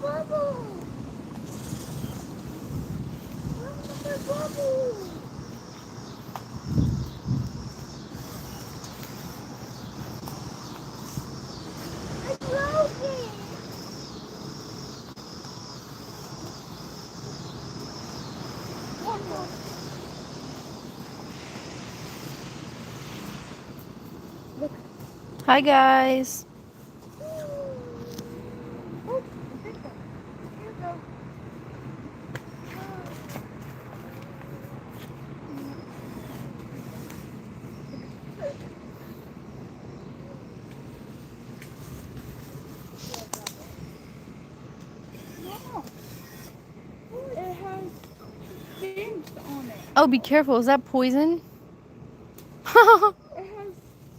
bubble. Another bubble. I broke it. One more. Look. Hi guys. Oh, big one. Here you go. No. It has things on it. Oh, be careful. Is that poison? It has,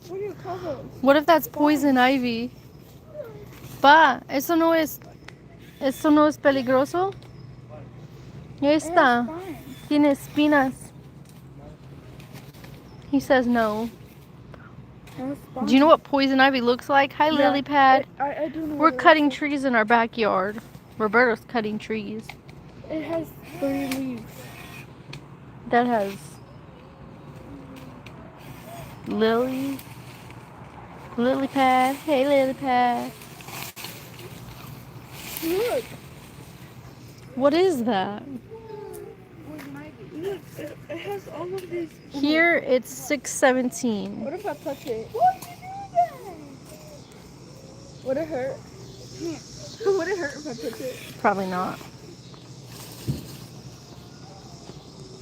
what do you call those? What if that's poison ivy? Pa, eso no es peligroso? Esta Fine. tiene espinas. He says no. Do you know what poison ivy looks like? Hi, lily pad. I do know. We're cutting trees in our backyard. Roberto's cutting trees. It has 3 leaves. That has lily pad. Hey, lily pad. Look. What is that? Look, it has all of these. Here it's 6:17. What if I touch it? What did you do that? Would it hurt? Would it hurt if I touch it? Probably not.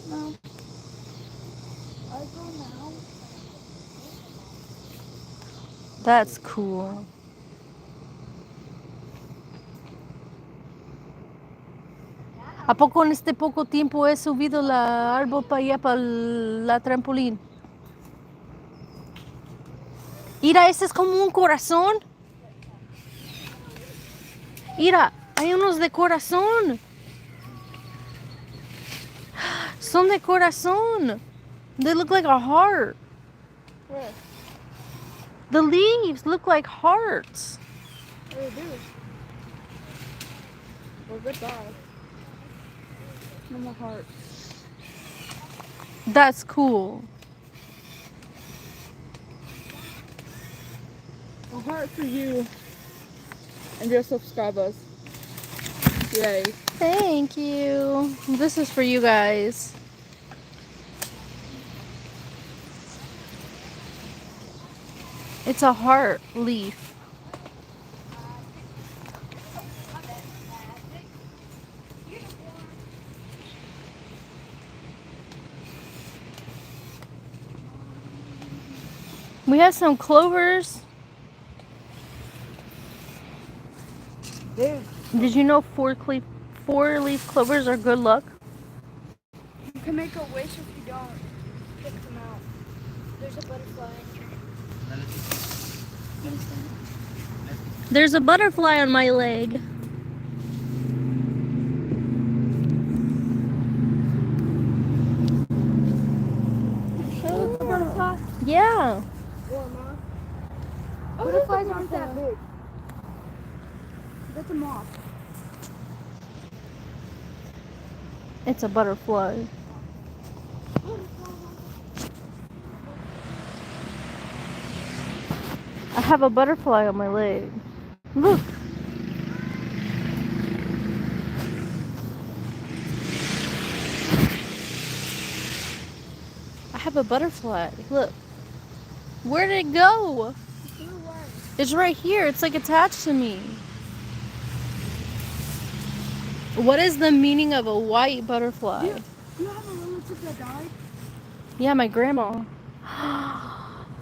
No. I go now. That's cool. ¿A poco en este poco tiempo he subido la árbol para allá, para la trampolín? Mira, ese es como un corazón. Mira, hay unos de corazón. Son de corazón. They look like a heart. Where? The leaves look like hearts. What do? Well, goodbye. No more hearts. That's cool. A heart for you and your subscribers. Yay. Thank you. This is for you guys. It's a heart leaf. We have some clovers. Dude. Did you know four-leaf clovers are good luck? You can make a wish if you don't pick them out. There's a butterfly in here. What is that? There's a butterfly on my leg. Show the butterfly. Yeah. Oh, butterflies aren't that big. That's a moth. It's a butterfly. I have a butterfly on my leg. Look. I have a butterfly. Look. Where did it go? It's right here. It's like attached to me. What is the meaning of a white butterfly? Do you have a relative that died? Yeah, my grandma.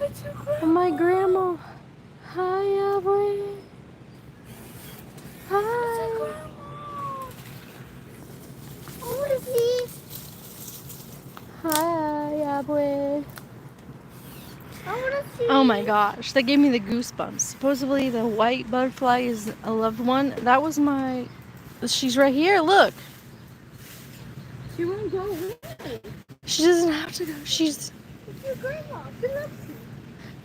It's your grandma. Oh, my grandma. Hi, boy. Hi. It's your grandma. I want to see. Hi, boy. I want to see. Oh my gosh, that gave me the goosebumps. Supposedly the white butterfly is a loved one. That was my... She's right here, look. She won't go away. She doesn't have to go. She's... It's your grandma. She loves you.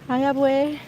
Hi, boy.